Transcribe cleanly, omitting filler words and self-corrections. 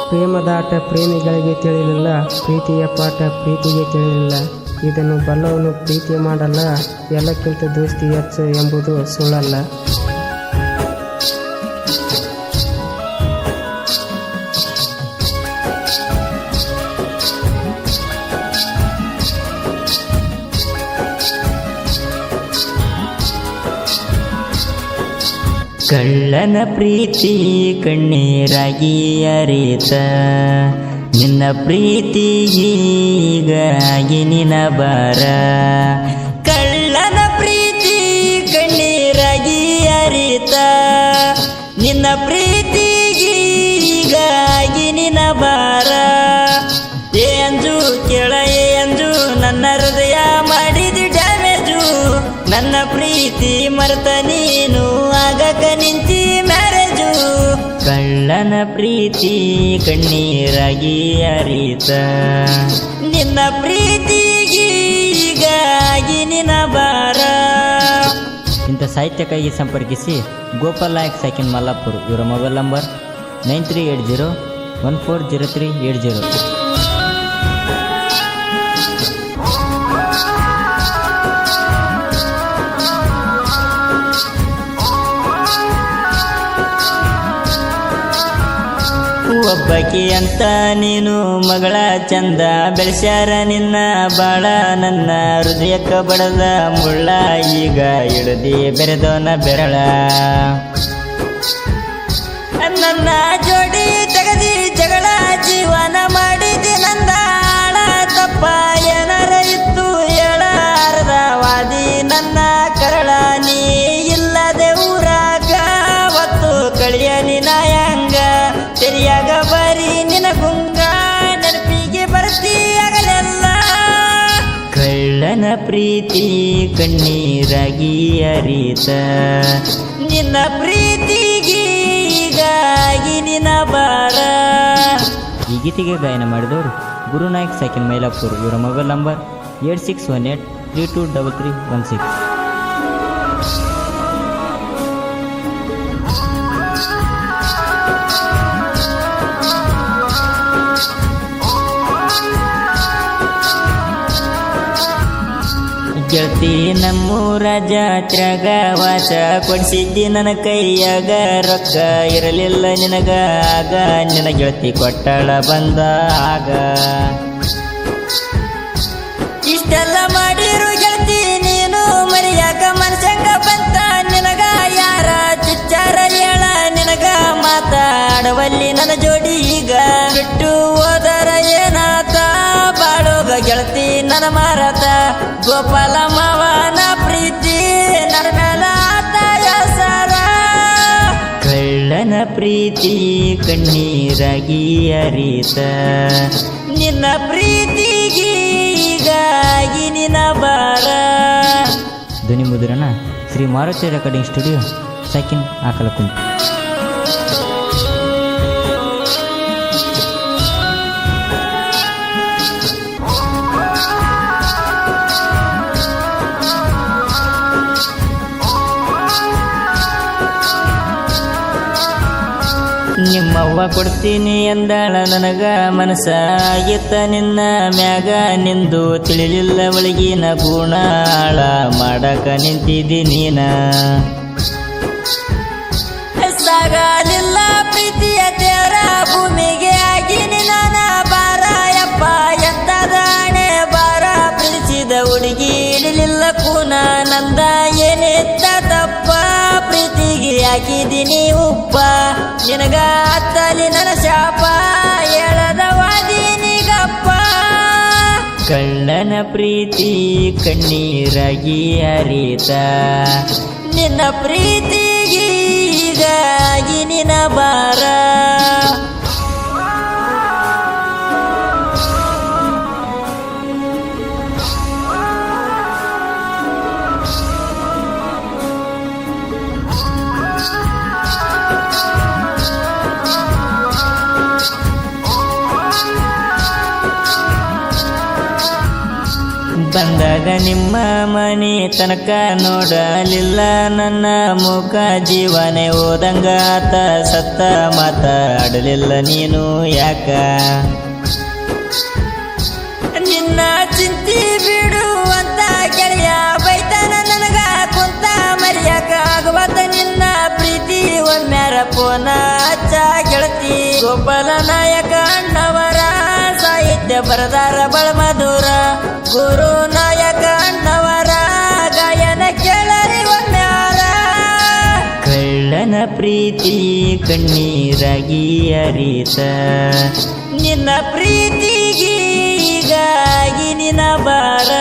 ಪ್ರೇಮದಾಟ ಪ್ರೇಮಿಗಳಿಗೆ ತಿಳಿಯಲಿಲ್ಲ, ಪ್ರೀತಿಯ ಪಾಠ ಪ್ರೀತಿಗೆ ತಿಳಿಯಲಿಲ್ಲ. ಇದನ್ನು ಬಲ್ಲವನು ಪ್ರೀತಿ ಮಾಡಲ್ಲ, ಎಲ್ಲಕ್ಕಿಂತ ದೋಸ್ತಿ ಹೆಚ್ಚು ಎಂಬುದು ಸುಳ್ಳಲ್ಲ. ಕಳ್ಳನ ಪ್ರೀತಿ ಕಣ್ಣೀರಾಗಿ ಅರಿತ, ನಿನ್ನ ಪ್ರೀತಿಗೀಗಾಗಿ ನಿನ ಬಾರ. ಕಳ್ಳನ ಪ್ರೀತಿ ಕಣ್ಣೀರಾಗಿ ಅರಿತ, ನಿನ್ನ ಪ್ರೀತಿಗೀಗಾಗಿ ನಿನ ಬಾರ. ಏ ಅಂಜು ಕೇಳ ಏ ಅಂಜು, ನನ್ನ ಹೃದಯ ಮಾಡಿದಿ ಡ್ಯಾಮೇಜು. ನನ್ನ ಪ್ರೀತಿ ಮರೆತ ನೀನು ಆಗಕ ನಿಂತಿ ಮ್ಯಾರೇಜು. ಕಳ್ಳನ ಪ್ರೀತಿ ಕಣ್ಣೀರಾಗಿ ಅರಿತ, ನಿನ್ನ ಪ್ರೀತಿಗೀಗಾಗಿ ನಿನ ಬಾರ. ಇಂಥ ಸಾಹಿತ್ಯಕ್ಕಾಗಿ ಸಂಪರ್ಕಿಸಿ ಗೋಪಾಲ್ ನಾಯಕ್ ಸಾಕಿನ್ ಮಲ್ಲಾಪುರ್. ಇವರ ಮೊಬೈಲ್ ನಂಬರ್ 9380140380. ಒಬ್ಬಕಿ ಅಂತ ನೀನು ಮಗಳ ಚಂದ, ಬೆಳೆಸ್ಯಾರ ನಿನ್ನ ಬಾಳ ನನ್ನ ಹೃದಯಕ್ಕ ಬಡದ ಮುಳ್ಳ. ಈಗ ಇಳಿದಿ ಬೆರೆದವನ ಬೆರಳ, ನನ್ನ ಜೋಡಿ ತೆಗದಿ ಜಗಳ ಜೀವನ ಮಾಡಿದಿ ನಂದ ಆಳ. ತಪ್ಪ ಏನಾರ ಇತ್ತು ಹೇಳ, ಅರ್ಧವಾದಿ ನನ್ನ ಕರಳ. ನೀ ಇಲ್ಲದೆ ಊರಾಗ ಹೊತ್ತು ಕಳಿಯಲಿ ನಾಯಂಗ, ಸರಿಯಾಗ ಬರೀ ನಿನ ಗುಂಗ, ನೆನಪಿಗೆ ಬರ್ತಿ ಆಗಲೆಲ್ಲ. ಕಳ್ಳನ ಪ್ರೀತಿ ಕಣ್ಣೀರಾಗಿ ಅರಿತ, ನಿನ್ನ ಪ್ರೀತಿಗೀಗಾಗಿ ನಿನ ಬಾರ. ಈ ಗೀತೆಗೆ ಗಾಯನ ಮಾಡಿದವರು ಗುರುನಾಯಕ್ ಸಾಕಿನ್ ಮೈಲಾಪುರ್. ಇವರ ಮೊಬೈಲ್ ನಂಬರ್ 8618323316. ಗೆಳತಿ ನಮ್ಮೂರ ಜಾತ್ರ್ಯಾಗ ವಾಸ ಕೊಡಿಸಿದ್ದಿ ನನ್ನ ಕೈಯಾಗ, ರೊಕ್ಕ ಇರಲಿಲ್ಲ ನಿನಗ ಆಗ, ನಿನ ಗೆಳತಿ ಕೊಟ್ಟಳ ಬಂದ ಆಗ. ಇಷ್ಟೆಲ್ಲ ಮಾಡಿರು ಗೆಳತಿ ನೀನು ಮರಿಯಾಕ ಮನಸಂಗ ಬಂತ ನಿನಗ. ಯಾರ ಚಿಚ್ಚಾರ ಹೇಳ ನಿನಗ, ಮಾತಾಡವಲ್ಲಿ ನನ್ನ ಜೋಡಿ ಈಗ. ಬಿಟ್ಟು ಹೋದರ ಏನಾತ ಬಾಳೋಗ ಗೆಳತಿ ನನ್ನ ಮಾರಾತ. ಗೋಪಾಲ ಮಾವನ ಪ್ರೀತಿ ನನ್ನ ಮೇಲ ಆತ ಯಾಸಾರ. ಕಳ್ಳನ ಪ್ರೀತಿ ಕಣ್ಣೀರಾಗಿ ಅರಿತ, ನಿನ್ನ ಪ್ರೀತಿಗೀಗಾಗಿ ನಿನ ಬಾರ. ಧ್ವನಿ ಮುದ್ರಣ ಶ್ರೀ ಮಾರುತಿ ರೆಕಾರ್ಡಿಂಗ್ ಸ್ಟುಡಿಯೋ, ಸಾಕಿನ್ ಆಕಲಕುಂಟೆ. ನಿಮ್ಮವ್ವ ಕೊಡ್ತೀನಿ ಎಂದಾಳ ನನಗ, ಮನಸ ಆಗಿತ್ತ ನಿನ್ನ ಮ್ಯಾಗ. ನಿಂದು ತಿಳಿಲಿಲ್ಲ ಒಳಗಿನ ಗುಣ, ಆಳ ಮಾಡಕ ನಿಂತಿದ್ದಿ ನೀನ. ಸಾಗಲಿಲ್ಲ ಪ್ರೀತಿಯ ದೇವರ ಭೂಮಿಗೆ ಆಗಿನಿ ನಾನ ಬಾರ. ಯಪ್ಪ ಎಂತದ ಹಣೆ ಬಾರ, ಪ್ರೀತಿಸಿದ ಹುಡುಗಿ ಇಡಲಿಲ್ಲ ಕೂನ. ನಂದ ಏನಿತ್ತ ತಪ್ಪ, ಪ್ರೀತಿಗೆ ಹಾಕಿದಿನಿ ಉಪ್ಪ. ನಿನಗ ಹತ್ತಲಿ ನನ್ನ ಶಾಪ, ಹೇಳದ ವಾದಿನಿಗಪ್ಪ. ಕಳ್ಳನ ಪ್ರೀತಿ ಕಣ್ಣೀರಾಗಿ ಅರಿತ, ನಿನ್ನ ಪ್ರೀತಿಗೀಗಾಗಿ ನಿನ ಬಾರ. ಬಂದಾಗ ನಿಮ್ಮ ಮನೆ ತನಕ ನೋಡಲಿಲ್ಲ ನನ್ನ ಮುಖ ಜೀವನೇ ಹೋದಂಗ ಆತ ಸತ್ತ ಮಾತಾಡಲಿಲ್ಲ ನೀನು ಯಾಕ ನಿನ್ನ ಚಿಂತಿ ಬಿಡು ಅಂತ ಗೆಳೆಯ ಬೈತಾನ ನನಗ ಕುಂತ ಮರ್ಯಾಕ ಆಗವತ್ತ ನಿನ್ನ ಪ್ರೀತಿ ಒಮ್ಮ್ಯಾರ ಪೋನ ಹಚ್ಚ ಗೆಳತಿ ಗೋಪಾಲ ನಾಯಕ ಅಣ್ಣವರ ಸಾಹಿತ್ಯ ಬರದಾರ ಬಳಮಧುರ ಗುರು ನಾಯಕ ಅಣ್ಣವರ ಗಾಯನ ಕೇಳರಿ ಒಮ್ಮ್ಯಾರ ಕಳ್ಳನ ಪ್ರೀತಿ ಕಣ್ಣೀರಾಗಿ ಅರಿತ ನಿನ್ನ ಪ್ರೀತಿಗೆ ಹೀಗಾಗಿ ನಿನ್ನ ಬಾರ